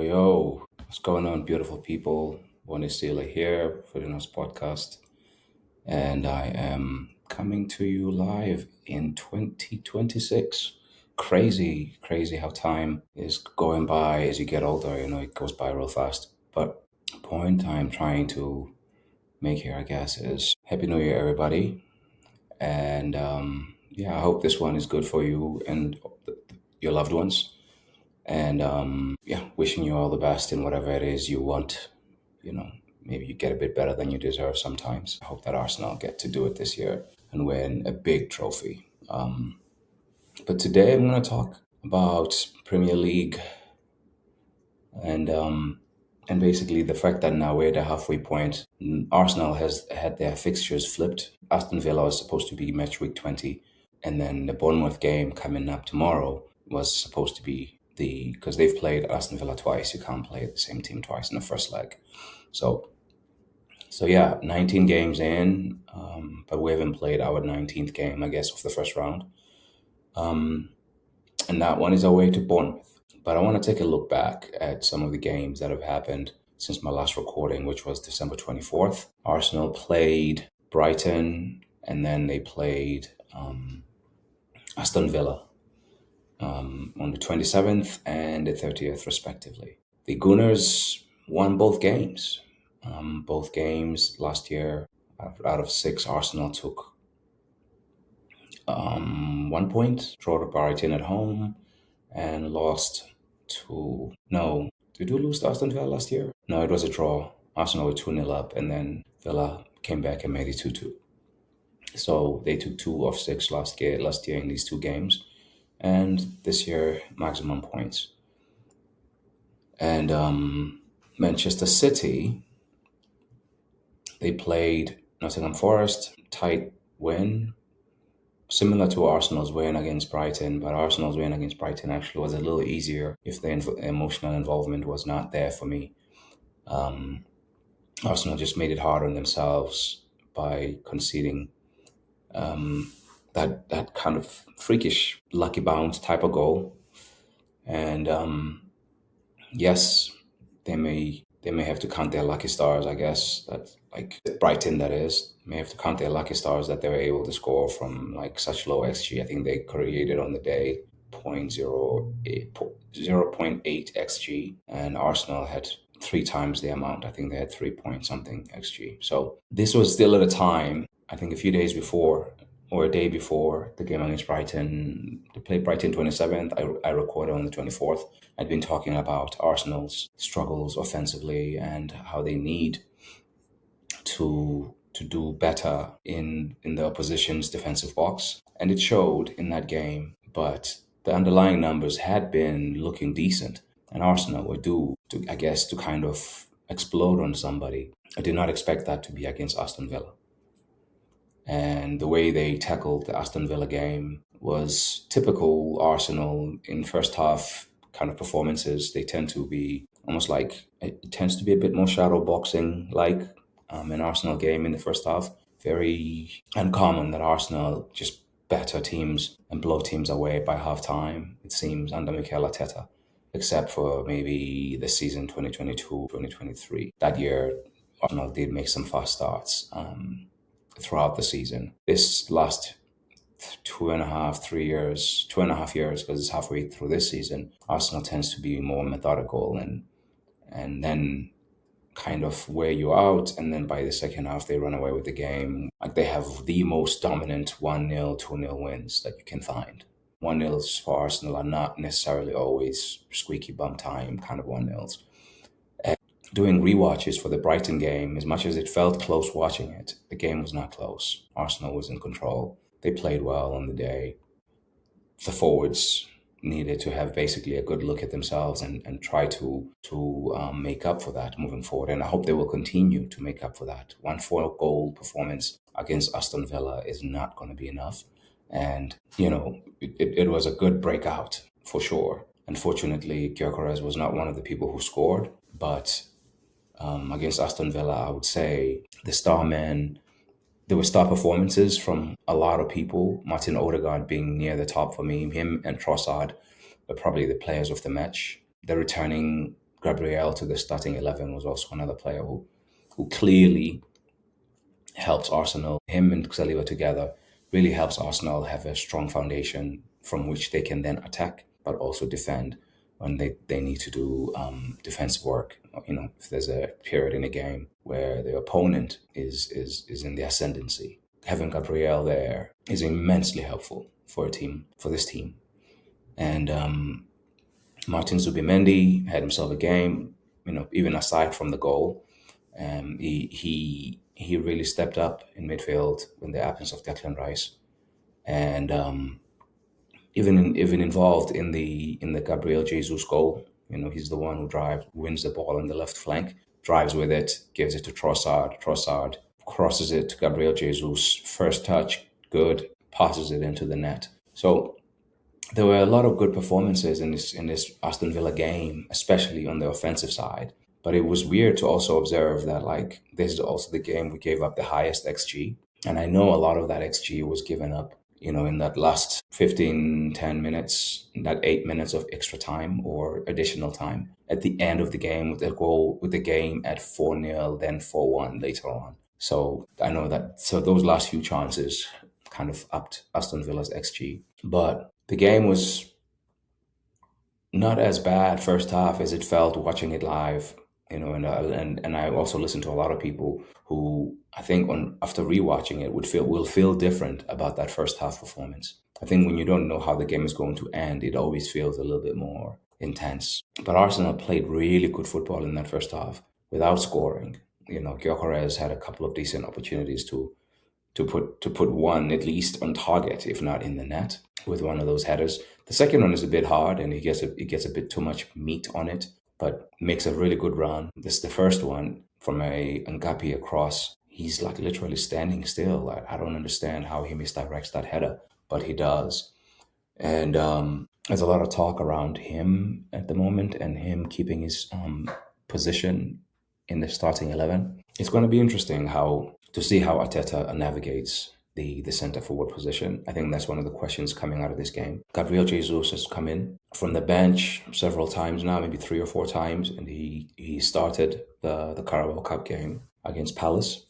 Yo, what's going on, beautiful people? Bonisile here for the next podcast, and I am coming to you live in 2026. Crazy how time is going by as you get older. It goes by real fast. But the point I'm trying to make here, I guess, is Happy New Year, everybody. And yeah, I hope this one is good for you and your loved ones. And yeah, wishing you all the best in whatever it is you want. You know, maybe you get a bit better than you deserve sometimes. I hope that Arsenal get to do it this year and win a big trophy. But today I'm going to talk about Premier League and um, and basically the fact that now we're at the halfway point. Arsenal has had their fixtures flipped. Aston Villa is supposed to be match week 20, and then the Bournemouth game coming up tomorrow was supposed to be because they've played Aston Villa twice. You can't play the same team twice in the first leg. So yeah, 19 games in, but we haven't played our 19th game, I guess, of the first round. Um, and that one is away to Bournemouth. But I want to take a look back at some of the games that have happened since my last recording, which was December 24th. Arsenal played Brighton, and then they played Aston Villa on the 27th and the 30th, respectively. The Gunners won both games. Both games last year, out of six, Arsenal took 1 point, draw to Brighton at home, and lost to. No, did we lose to Aston Villa last year? No, it was a draw. Arsenal were 2-0 up, and then Villa came back and made it 2-2. So they took 2 of 6 last year in these two games, and this year, maximum points. And Manchester City, they played Nottingham Forest, tight win, similar to Arsenal's win against Brighton, but Arsenal's win against Brighton actually was a little easier if the emotional involvement was not there for me. Arsenal just made it hard on themselves by conceding that kind of freakish lucky bounce type of goal. And yes, they may have to count their lucky stars, I guess. That, like Brighton, that is, may have to count their lucky stars that they were able to score from like such low XG. I think they created on the day 0.8 XG, and Arsenal had 3 times the amount. I think they had 3 point something XG. So this was still at a time, I think a few days before or a day before the game against Brighton. They played Brighton 27th. I recorded on the 24th. I'd been talking about Arsenal's struggles offensively and how they need to do better in the opposition's defensive box. And it showed in that game, but the underlying numbers had been looking decent. And Arsenal were due to, I guess, to kind of explode on somebody. I did not expect that to be against Aston Villa. And the way they tackled the Aston Villa game was typical Arsenal in first half kind of performances. They tend to be almost like, it tends to be a bit more shadow boxing like an Arsenal game in the first half. Very uncommon that Arsenal just batter teams and blow teams away by half time, it seems, under Mikel Arteta, except for maybe the season 2022-2023. That year, Arsenal did make some fast starts throughout the season. This last 2.5 years, because it's halfway through this season, Arsenal tends to be more methodical and then kind of wear you out, and then by the second half they run away with the game. Like, they have the most dominant 1-0, 2-0 wins that you can find. 1-0s for Arsenal are not necessarily always squeaky bum time kind of 1-0s. Doing rewatches for the Brighton game, as much as it felt close watching it, the game was not close. Arsenal was in control. They played well on the day. The forwards needed to have basically a good look at themselves and try to make up for that moving forward. And I hope they will continue to make up for that. 1-4-goal performance against Aston Villa is not going to be enough. And, it was a good breakout for sure. Unfortunately, Gyökeres was not one of the people who scored, but against Aston Villa, I would say there were star performances from a lot of people. Martin Odegaard being near the top for me. Him and Trossard were probably the players of the match. The returning Gabriel to the starting 11 was also another player who clearly helps Arsenal. Him and Saliba together really helps Arsenal have a strong foundation from which they can then attack, but also defend when they need to do defensive work. If there's a period in a game where the opponent is in the ascendancy, having Gabriel there is immensely helpful for this team. And Martin Zubimendi had himself a game. Even aside from the goal, he really stepped up in midfield in the absence of Declan Rice, and even involved in the Gabriel Jesus goal. He's the one who wins the ball on the left flank, drives with it, gives it to Trossard. Trossard crosses it to Gabriel Jesus. First touch, good, passes it into the net. So there were a lot of good performances in this Aston Villa game, especially on the offensive side. But it was weird to also observe that, like, this is also the game we gave up the highest XG. And I know a lot of that XG was given up, in that last 15, 10 minutes, that 8 minutes of extra time or additional time at the end of the game with the game at 4-0, then 4-1 later on. So I know so those last few chances kind of upped Aston Villa's XG. But the game was not as bad first half as it felt watching it live. And I also listened to a lot of people who I think after rewatching it will feel different about that first half performance. I think when you don't know how the game is going to end, it always feels a little bit more intense. But Arsenal played really good football in that first half without scoring. Gyökeres had a couple of decent opportunities to put one at least on target, if not in the net, with one of those headers. The second one is a bit hard, and it gets a bit too much meat on it, but makes a really good run. This is the first one from a Ngapi across. He's like literally standing still. I don't understand how he misdirects that header, but he does. And there's a lot of talk around him at the moment and him keeping his position in the starting 11. It's going to be interesting to see how Arteta navigates the centre forward position. I think that's one of the questions coming out of this game. Gabriel Jesus has come in from the bench several times now, maybe 3 or 4 times, and he started the Carabao Cup game against Palace.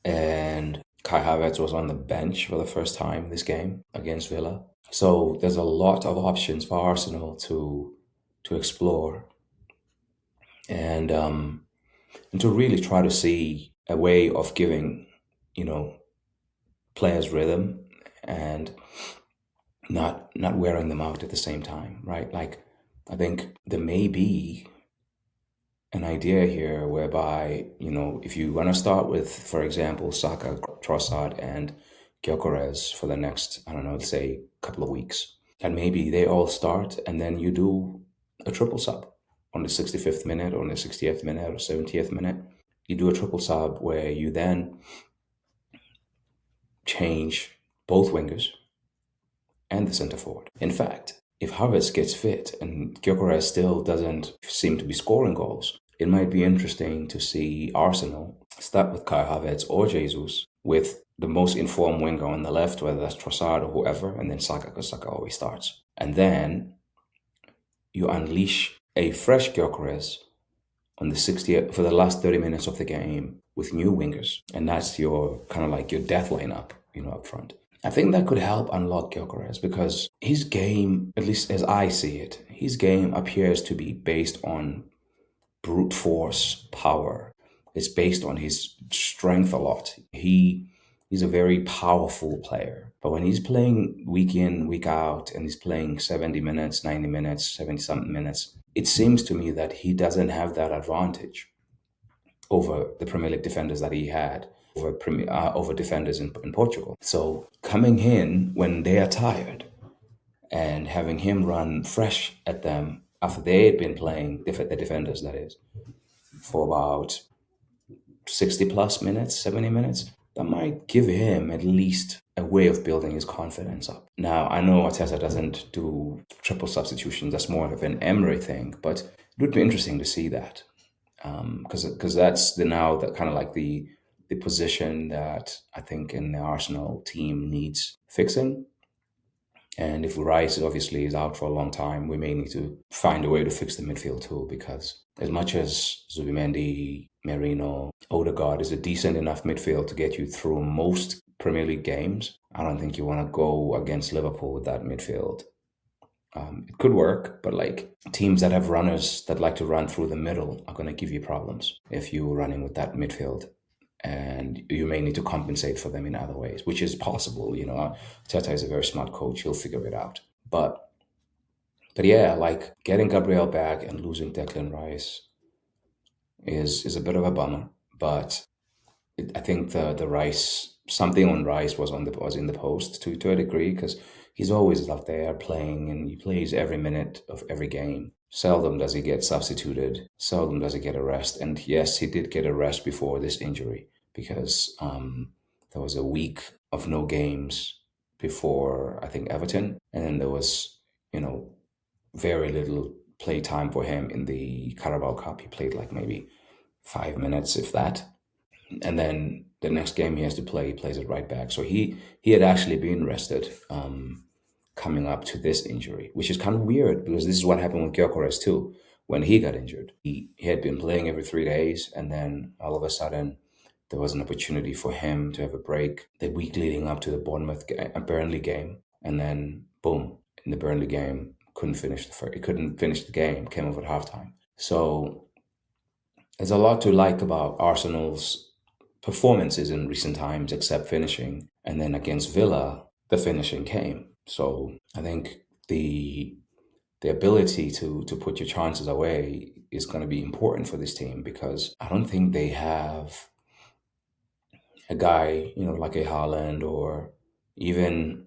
And Kai Havertz was on the bench for the first time this game against Villa. So there's a lot of options for Arsenal to explore and to really try to see a way of giving, players rhythm and not wearing them out at the same time, right? Like, I think there may be an idea here whereby, if you want to start with, for example, Saka, Trossard, and Gyökeres for the next, let's say couple of weeks, and maybe they all start and then you do a triple sub on the 65th minute or on the 60th minute or 70th minute. You do a triple sub where you then change both wingers and the centre forward. In fact, if Havertz gets fit and Gyökeres still doesn't seem to be scoring goals, it might be interesting to see Arsenal start with Kai Havertz or Jesus with the most informed winger on the left, whether that's Trossard or whoever, and then Saka, because Saka always starts. And then you unleash a fresh Gyökeres on the 60th for the last 30 minutes of the game with new wingers. And that's your kind of like your death lineup, up front. I think that could help unlock Gyökeres because his game, at least as I see it, his game appears to be based on brute force power. It's based on his strength a lot. He's a very powerful player. But when he's playing week in, week out, and he's playing 70 minutes, 90 minutes, 70-something minutes, it seems to me that he doesn't have that advantage over the Premier League defenders that he had, over defenders in Portugal. So coming in when they are tired and having him run fresh at them after they had been playing, the defenders that is, for about 60 plus minutes, 70 minutes, that might give him at least a way of building his confidence up. Now, I know Arteta doesn't do triple substitutions. That's more of an Emery thing, but it would be interesting to see that. Because that's now kind of like the position that I think in the Arsenal team needs fixing. And if Rice obviously is out for a long time, we may need to find a way to fix the midfield too, because as much as Zubimendi, Merino, Odegaard is a decent enough midfield to get you through most Premier League games, I don't think you want to go against Liverpool with that midfield. It could work, but like teams that have runners that like to run through the middle are going to give you problems if you're running with that midfield. And you may need to compensate for them in other ways, which is possible. Teta is a very smart coach; he'll figure it out. But yeah, like getting Gabriel back and losing Declan Rice is a bit of a bummer. But I think the Rice, something on Rice was in the post to a degree, because he's always out there playing, and he plays every minute of every game. Seldom does he get substituted. Seldom does he get a rest. And yes, he did get a rest before this injury, because there was a week of no games before, I think, Everton, and then there was, very little play time for him in the Carabao Cup. He played like maybe 5 minutes, if that. And then the next game he has to play, he plays it right back. So he had actually been rested coming up to this injury, which is kind of weird, because this is what happened with Gyökeres too. When he got injured, he had been playing every 3 days, and then all of a sudden there was an opportunity for him to have a break the week leading up to the Burnley game, and then boom, in the Burnley game, couldn't finish the game, came off at halftime. So there's a lot to like about Arsenal's performances in recent times, except finishing. And then against Villa, the finishing came. So I think the ability to put your chances away is going to be important for this team, because I don't think they have a guy, like a Haaland or even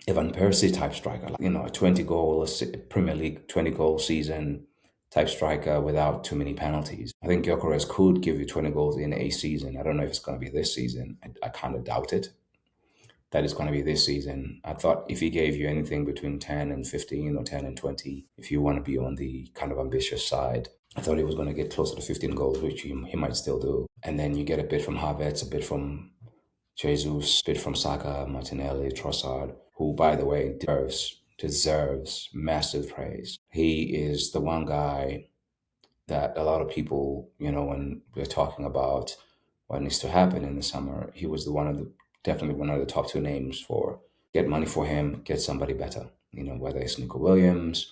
Van Persie type striker, a 20-goal Premier League 20-goal season type striker without too many penalties. I think Gyökeres could give you 20 goals in a season. I don't know if it's going to be this season. I kind of doubt it, that it's going to be this season. I thought if he gave you anything between 10 and 15 or 10 and 20, if you want to be on the kind of ambitious side, I thought he was going to get closer to 15 goals, which he might still do. And then you get a bit from Havertz, a bit from Jesus, a bit from Saka, Martinelli, Trossard, who, by the way, deserves massive praise. He is the one guy that a lot of people, when we're talking about what needs to happen in the summer, he was definitely one of the top two names for get money for him, get somebody better, whether it's Nico Williams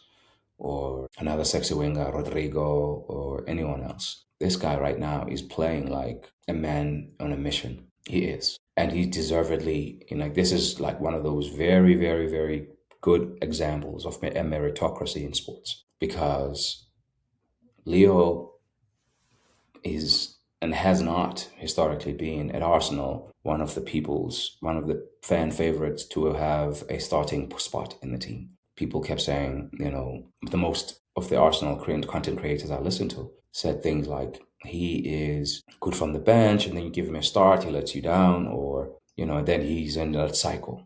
or another sexy winger, Rodrigo, or anyone else. This guy right now is playing like a man on a mission. He is. And he deservedly, this is like one of those very, very, very good examples of a meritocracy in sports, because Leo is and has not historically been at Arsenal one of the fan favorites to have a starting spot in the team. People kept saying, the most of the Arsenal content creators I listened to said things like, he is good from the bench, and then you give him a start, he lets you down, or, then he's in that cycle,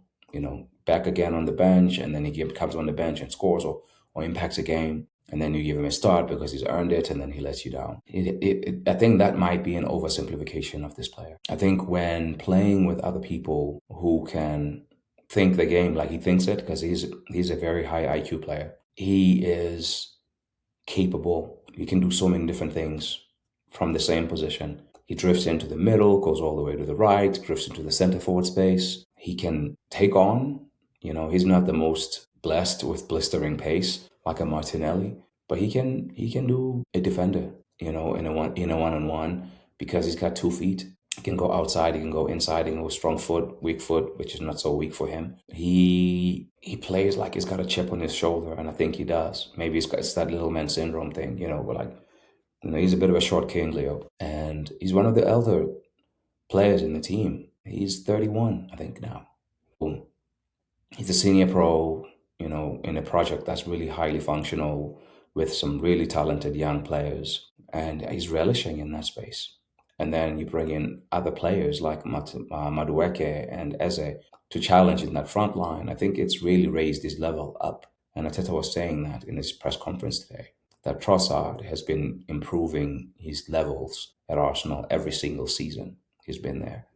back again on the bench, and then he comes on the bench and scores or impacts a game, and then you give him a start because he's earned it, and then he lets you down. I think that might be an oversimplification of this player. I think when playing with other people who can think the game like he thinks it, because he's a very high IQ player, he is capable. He can do so many different things from the same position. He drifts into the middle, goes all the way to the right, drifts into the center forward space. He can take on, he's not the most blessed with blistering pace like a Martinelli, but he can do a defender, in a one-on-one, because he's got 2 feet. He can go outside, he can go inside, he can go strong foot, weak foot, which is not so weak for him. He plays like he's got a chip on his shoulder, and I think he does. Maybe it's that little man syndrome thing, we're like, he's a bit of a short king, Leo, and he's one of the elder players in the team. He's 31, I think, now. He's a senior pro, in a project that's really highly functional with some really talented young players, and he's relishing in that space. And then you bring in other players like Madueke and Eze to challenge in that front line. I think it's really raised his level up. And Ateta was saying that in his press conference today, that Trossard has been improving his levels at Arsenal every single season he's been there.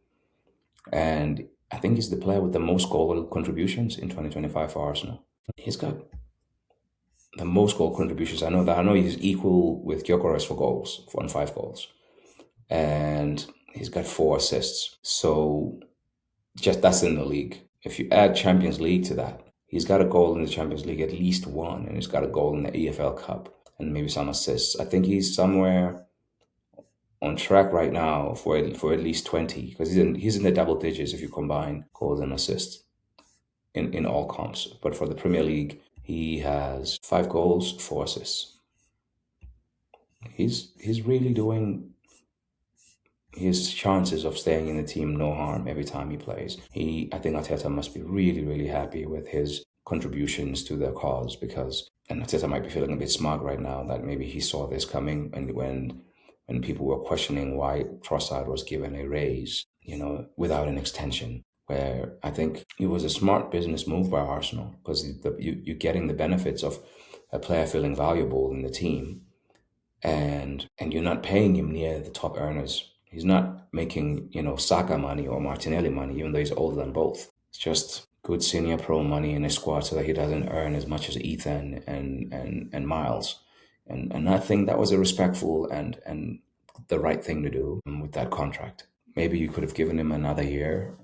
And I think he's the player with the most goal contributions in 2025 for Arsenal. He's got the most goal contributions. I know he's equal with Gyökeres for goals, on 5 goals. And he's got 4 assists. So just that's in the league. If you add Champions League to that, he's got a goal in the Champions League, at least one, and he's got a goal in the EFL Cup and maybe some assists. I think he's somewhere on track right now for at least 20, because he's in the double digits if you combine goals and assists in all comps. But for the Premier League, he has 5 goals, 4 assists. He's really doing his chances of staying in the team no harm every time he plays. I think Arteta must be really, really happy with his contributions to the cause, and Arteta might be feeling a bit smug right now that maybe he saw this coming, and when people were questioning why Trossard was given a raise, without an extension, where I think it was a smart business move by Arsenal, because you're getting the benefits of a player feeling valuable in the team, and you're not paying him near the top earners. He's not making, Saka money or Martinelli money, even though he's older than both. It's just good senior pro money in his squad so that he doesn't earn as much as Ethan and Miles. And I think that was a respectful and the right thing to do with that contract. Maybe you could have given him another year,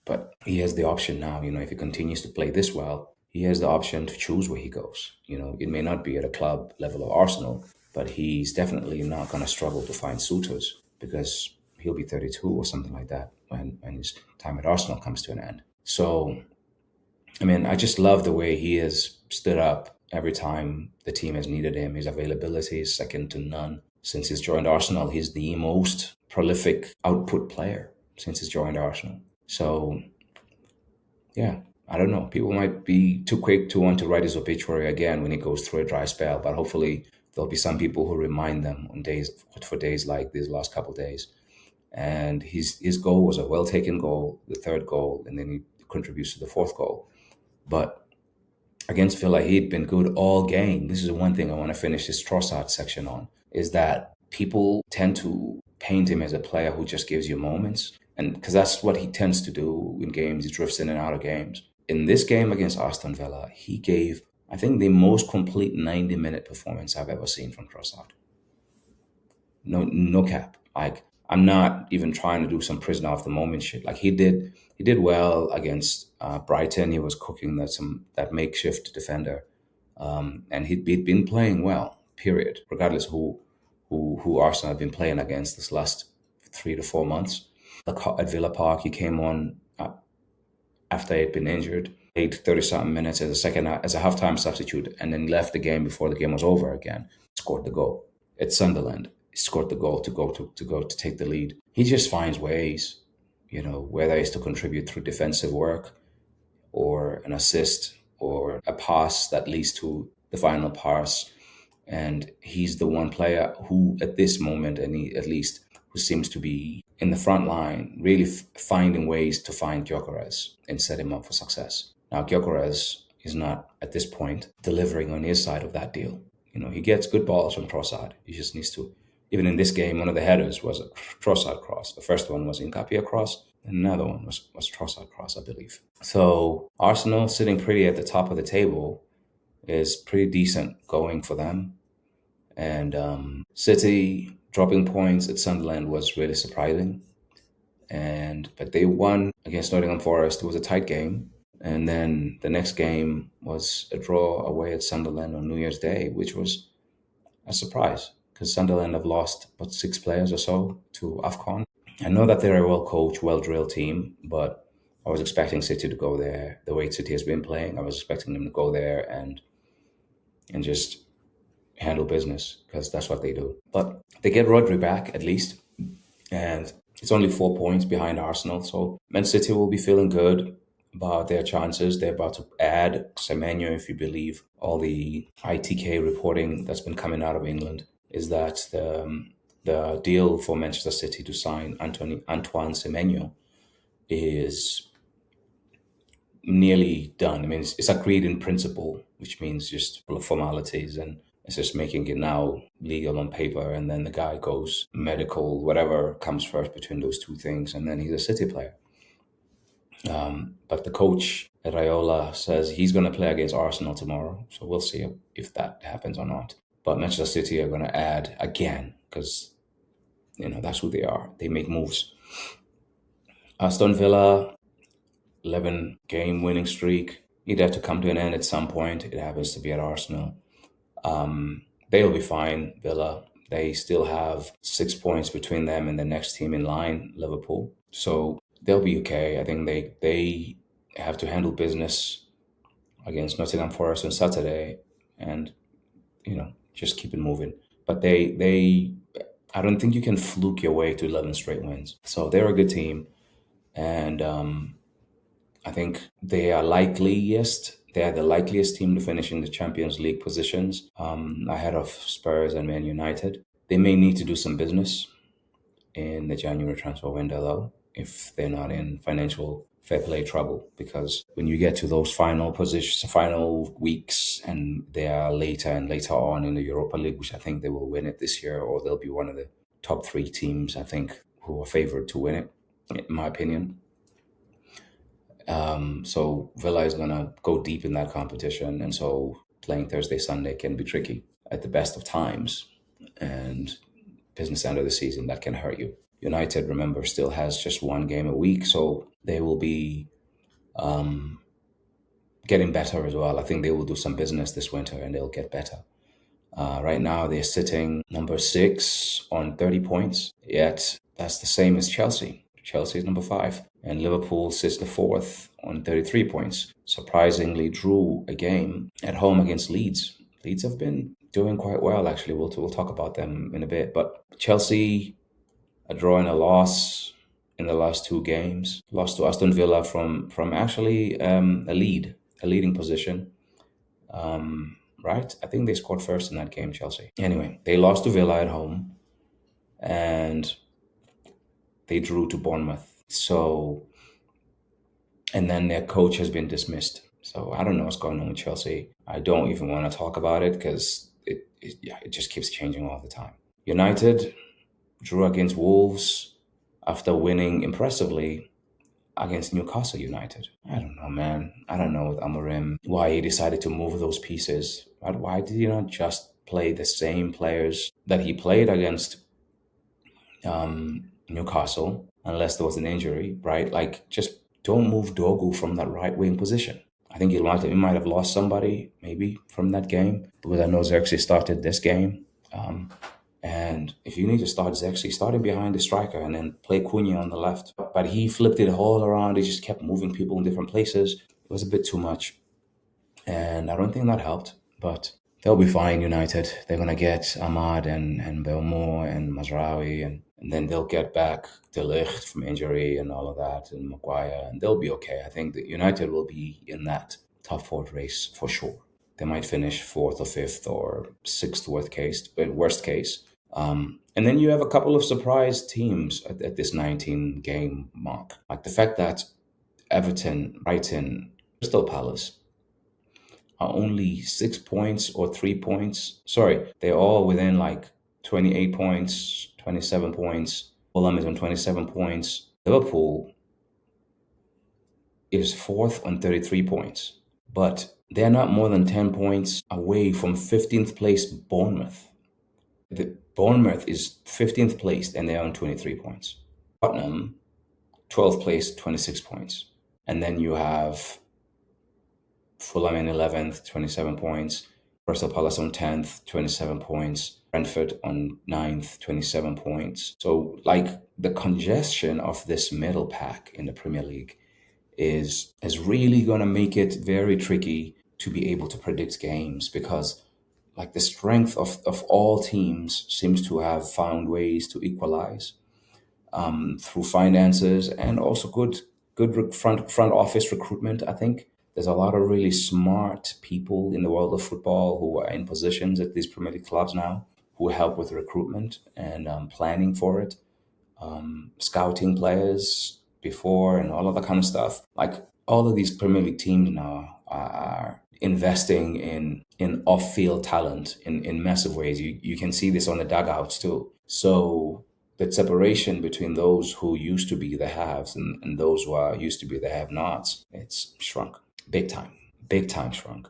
but he has the option now, if he continues to play this well, he has the option to choose where he goes. It may not be at a club level of Arsenal, but he's definitely not going to struggle to find suitors, because he'll be 32 or something like that when his time at Arsenal comes to an end. So, I just love the way he has stood up every time the team has needed him. His availability is second to none. Since he's joined Arsenal, he's the most prolific output player since he's joined Arsenal. So, yeah, I don't know. People might be too quick to want to write his obituary again when he goes through a dry spell, but hopefully there'll be some people who remind them for days like these last couple of days. And his goal was a well-taken goal, the 3rd goal, and then he contributes to the 4th goal. But against Villa, he'd been good all game. This is one thing I want to finish this Trossard section on, is that people tend to paint him as a player who just gives you moments. And because that's what he tends to do in games. He drifts in and out of games. In this game against Aston Villa, he gave, I think, the most complete 90-minute performance I've ever seen from Trossard. No cap. Like, I'm not even trying to do some prisoner of the moment shit. Like, he did well against Brighton. He was cooking that makeshift defender, and he'd been playing well. Period. Regardless who Arsenal have been playing against this last 3 to 4 months. At Villa Park, he came on after he'd been injured, played 30-something minutes as a halftime substitute, and then left the game before the game was over again. Scored the goal. At Sunderland, he scored the goal to take the lead. He just finds ways, whether it's to contribute through defensive work or an assist or a pass that leads to the final pass. And he's the one player who, at this moment, who seems to be in the front line, really finding ways to find Gyökeres and set him up for success. Now, Gyökeres is not, at this point, delivering on his side of that deal. He gets good balls from Trossard. He just needs to. Even in this game, one of the headers was a Trossard cross. The first one was Nkapia cross, and another one was Trossard cross, I believe. So Arsenal, sitting pretty at the top of the table, is pretty decent going for them. And City dropping points at Sunderland was really surprising. But they won against Nottingham Forest. It was a tight game. And then the next game was a draw away at Sunderland on New Year's Day, which was a surprise, because Sunderland have lost about 6 players or so to AFCON. I know that they're a well-coached, well-drilled team, but I was expecting City to go there the way City has been playing. I was expecting them to go there and just handle business, because that's what they do. But they get Rodri back, at least, and it's only 4 points behind Arsenal. So Man City will be feeling good about their chances. They're about to add Semenyo, if you believe all the ITK reporting that's been coming out of England, is that the deal for Manchester City to sign Antoine Semenyo is nearly done. It's agreed in principle, which means just formalities, and it's just making it now legal on paper, and then the guy goes medical, whatever comes first between those two things, and then he's a City player. But the coach at Raiola says he's going to play against Arsenal tomorrow. So we'll see if that happens or not. But Manchester City are going to add again because, that's who they are. They make moves. Aston Villa, 11-game winning streak. It'd have to come to an end at some point. It happens to be at Arsenal. They'll be fine, Villa. They still have 6 points between them and the next team in line, Liverpool. So they'll be okay. I think they have to handle business against Nottingham Forest on Saturday and, just keep it moving. But I don't think you can fluke your way to 11 straight wins. So they're a good team. And I think they are the likeliest team to finish in the Champions League positions, ahead of Spurs and Man United. They may need to do some business in the January transfer window, though, if they're not in financial fair play trouble. Because when you get to those final positions, final weeks, and they are later and later on in the Europa League, which I think they will win it this year, or they'll be one of the top 3 teams, I think, who are favored to win it, in my opinion. So Villa is going to go deep in that competition. And so playing Thursday, Sunday can be tricky at the best of times. And business end of the season, that can hurt you. United, remember, still has just 1 game a week. So they will be getting better as well. I think they will do some business this winter and they'll get better. Right now, they're sitting number 6 on 30 points. Yet that's the same as Chelsea. Chelsea is number 5. And Liverpool sits the 4th on 33 points. Surprisingly drew a game at home against Leeds. Leeds have been doing quite well, actually. We'll talk about them in a bit. But Chelsea, a draw and a loss in the last 2 games. Lost to Aston Villa from actually a leading position. Right? I think they scored first in that game, Chelsea. Anyway, they lost to Villa at home. And they drew to Bournemouth. So, and then their coach has been dismissed. So I don't know what's going on with Chelsea. I don't even want to talk about it because it just keeps changing all the time. United drew against Wolves after winning impressively against Newcastle United. I don't know, man. I don't know with Amorim why he decided to move those pieces. Why did he not just play the same players that he played against Newcastle, unless there was an injury, right? Like, just don't move Dogu from that right wing position. I think he might have lost somebody maybe from that game, because I know Xerxes started this game. And if you need to start Xerxes, start him behind the striker and then play Cunha on the left. But he flipped it all around. He just kept moving people in different places. It was a bit too much. And I don't think that helped. But they'll be fine, United. They're going to get Ahmad and Belmore and Mazraoui, and then they'll get back De Ligt from injury and all of that, and Maguire, and they'll be okay. I think that United will be in that top 4 race for sure. They might finish 4th or 5th or 6th worst case. And then you have a couple of surprise teams at this 19-game mark. Like the fact that Everton, Brighton, Crystal Palace are only 6 points or 3 points. Sorry, they're all within like 28 points, 27 points. Fulham is on 27 points. Liverpool is 4th on 33 points. But they're not more than 10 points away from 15th place Bournemouth. The Bournemouth is 15th place and they're on 23 points. Tottenham, 12th place, 26 points. And then you have Fulham in 11th, 27 points. Crystal Palace on 10th, 27 points. Brentford on 9th, 27 points. So, like, the congestion of this middle pack in the Premier League is really going to make it very tricky to be able to predict games, because like the strength of all teams seems to have found ways to equalize through finances and also good front office recruitment. I think there's a lot of really smart people in the world of football who are in positions at these Premier League clubs now who help with recruitment and planning for it, scouting players before and all of that kind of stuff. Like, all of these Premier League teams now are investing in off-field talent in massive ways. You can see this on the dugouts too. So that separation between those who used to be the haves and those who are used to be the have-nots, it's shrunk big time shrunk.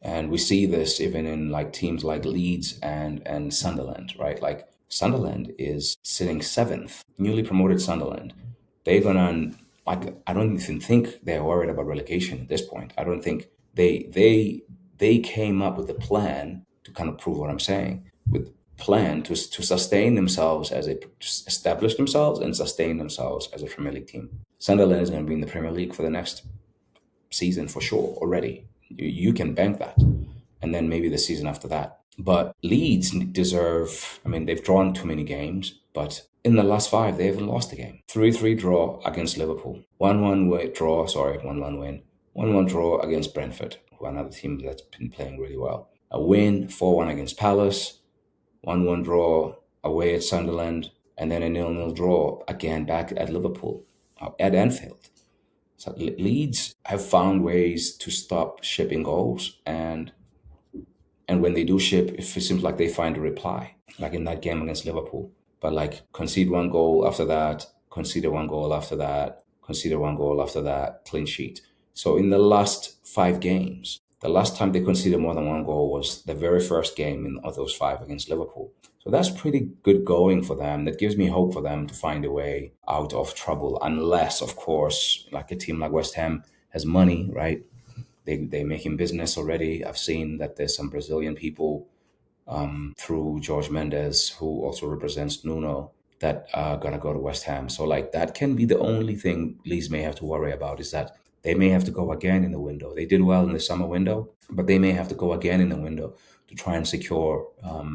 And we see this even in like teams like Leeds and Sunderland, right? Like Sunderland is sitting seventh, newly promoted Sunderland. They're gonna like I don't even think they're worried about relegation at this point. I don't think they came up with a plan to kind of prove what I'm saying, with plan to sustain themselves as a establish themselves and sustain themselves as a Premier League team. Sunderland is going to be in the Premier League for the next season for sure already. You can bank that. And then maybe the season after that. But Leeds deserve, I mean, they've drawn too many games, but in the last five, they haven't lost a game. 3-3 draw against Liverpool. 1-1 draw, sorry, 1-1 win. 1-1 draw against Brentford, who are another team that's been playing really well. A win, 4-1 against Palace. 1-1 draw away at Sunderland. And then a 0-0 draw again back at Liverpool, at Anfield. So Leeds have found ways to stop shipping goals, and when they do ship, it seems like they find a reply, like in that game against Liverpool. But like concede one goal after that, concede one goal after that, concede one goal after that, clean sheet. So in the last 5 games, the last time they conceded more than one goal was the very first game in of those 5 against Liverpool. So that's pretty good going for them. That gives me hope for them to find a way out of trouble, unless, of course, like a team like West Ham has money, right? They're making business already. I've seen that there's some Brazilian people through George Mendes, who also represents Nuno, that are going to go to West Ham. So like that can be the only thing Leeds may have to worry about, is that they may have to go again in the window. They did well in the summer window, but they may have to go again in the window to try and secure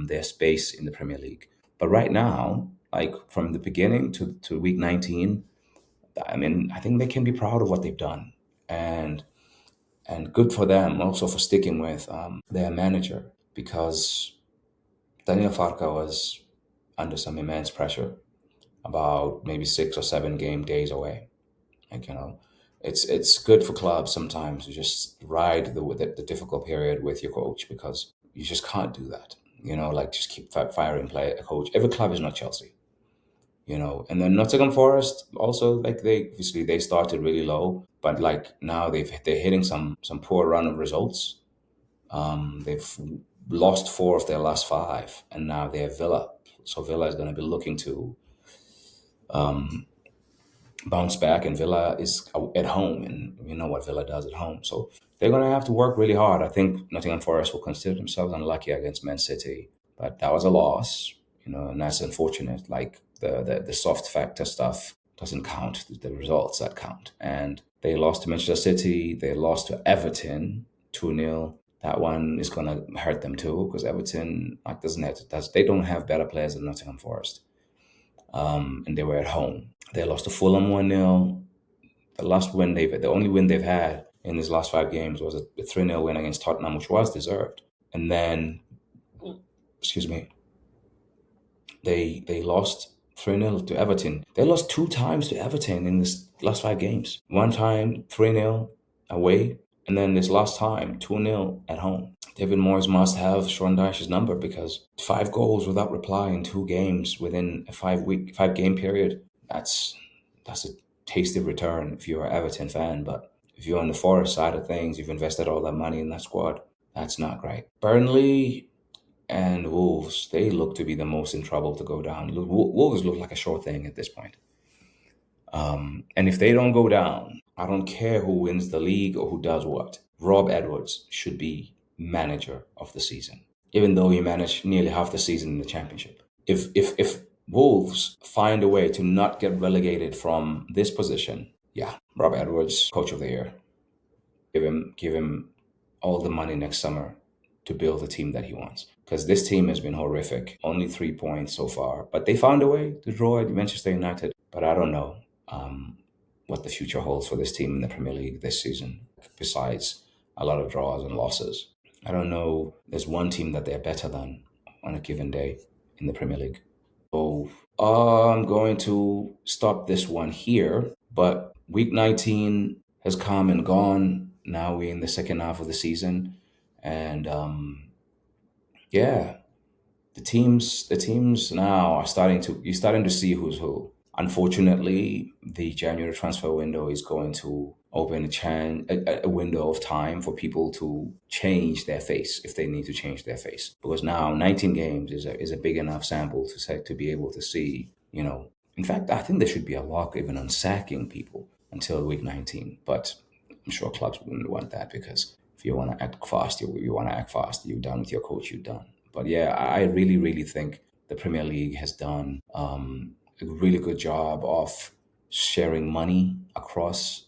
their space in the Premier League. But right now, like from the beginning to week 19, I mean, I think they can be proud of what they've done. And good for them also for sticking with their manager, because Daniel Farka was under some immense pressure about maybe 6 or 7 game days away. Like, it's good for clubs sometimes to just ride the difficult period with your coach, because you just can't do that. Like just keep firing play a coach. Every club is not Chelsea. And then Nottingham Forest also, like they started really low, but like now they're hitting some poor run of results. They've lost 4 of their last 5, and now they have Villa. So Villa is going to be looking to bounce back, and Villa is at home, and you know what Villa does at home. So they're going to have to work really hard. I think Nottingham Forest will consider themselves unlucky against Man City, but that was a loss, and that's unfortunate. Like the soft factor stuff doesn't count. The results that count. And they lost to Manchester City. They lost to Everton 2-0. That one is going to hurt them too, because Everton they don't have better players than Nottingham Forest. And they were at home. They lost to Fulham 1-0. The only win they've had in these last 5 games was a 3-0 win against Tottenham, which was deserved. And then, they lost 3-0 to Everton. They lost 2 times to Everton in this last 5 games. One time 3-0 away, and then this last time 2-0 at home. David Moyes must have Sean Dyche's number, because 5 goals without reply in 2 games within a 5 game period. That's a tasty return if you're an Everton fan. But if you're on the Forest side of things, you've invested all that money in that squad. That's not great. Burnley and Wolves, they look to be the most in trouble to go down. Wolves look like a sure thing at this point. And if they don't go down, I don't care who wins the league or who does what. Rob Edwards should be manager of the season, even though he managed nearly half the season in the Championship. If Wolves find a way to not get relegated from this position, yeah, Rob Edwards, coach of the year. Give him all the money next summer to build the team that he wants, because this team has been horrific. Only 3 points so far, but they found a way to draw at Manchester United. But I don't know what the future holds for this team in the Premier League this season, besides a lot of draws and losses. I don't know. There's one team that they're better than on a given day in the Premier League. So I'm going to stop this one here, but week 19 has come and gone. Now we're in the second half of the season, and the teams now are you're starting to see who's who. Unfortunately, the January transfer window is going to open a window of time for people to change their face if they need to change their face. Because now 19 games is a big enough sample to be able to see, in fact, I think there should be a lock even on sacking people until week 19. But I'm sure clubs wouldn't want that, because if you want to act fast, you want to act fast. You're done with your coach, you're done. But yeah, I really, really think the Premier League has done a really good job of sharing money across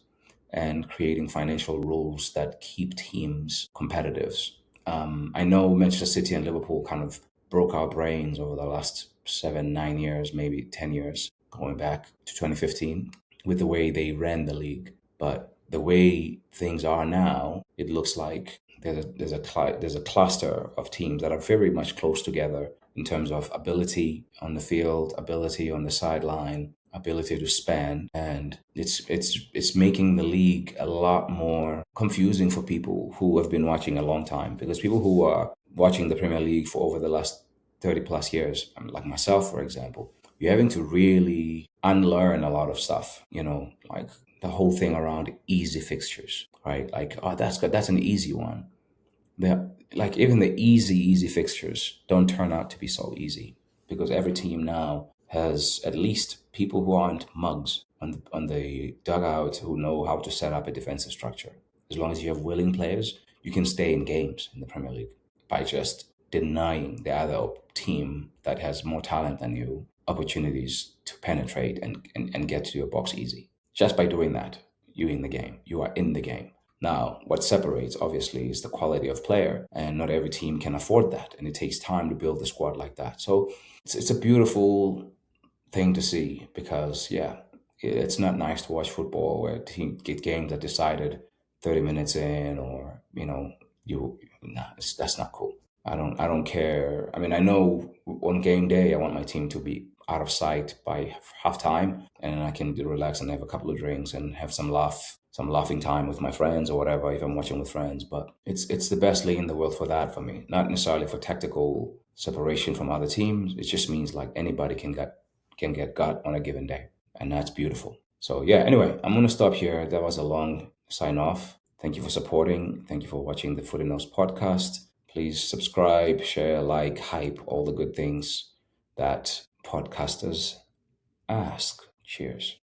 and creating financial rules that keep teams competitive. I know Manchester City and Liverpool kind of broke our brains over the last 7, 9 years, maybe 10 years, going back to 2015, with the way they ran the league. But the way things are now, it looks like there's a cluster of teams that are very much close together in terms of ability on the field, ability on the sideline, ability to span, and it's making the league a lot more confusing for people who have been watching a long time, because people who are watching the Premier League for over the last 30 plus years, like myself, for example, you're having to really unlearn a lot of stuff, like the whole thing around easy fixtures, right? Like, oh, that's good, that's an easy one. Like, even the easy fixtures don't turn out to be so easy, because every team now has at least people who aren't mugs on the dugout who know how to set up a defensive structure. As long as you have willing players, you can stay in games in the Premier League by just denying the other team that has more talent than you opportunities to penetrate and get to your box easy. Just by doing that, you're in the game. You are in the game. Now, what separates, obviously, is the quality of player, and not every team can afford that, and it takes time to build a squad like that. So it's a beautiful thing to see, because, yeah, it's not nice to watch football where team get games that decided 30 minutes in, or that's not cool. I don't care. I mean, I know on game day I want my team to be out of sight by halftime, and I can relax and have a couple of drinks and have some laughing time with my friends or whatever if I'm watching with friends. But it's the best league in the world for that, for me. Not necessarily for tactical separation from other teams. It just means like anybody can get got on a given day, and that's beautiful. So yeah. Anyway, I'm gonna stop here. That was a long sign off. Thank you for supporting. Thank you for watching the Foot and Nose podcast. Please subscribe, share, like, hype, all the good things that podcasters ask. Cheers.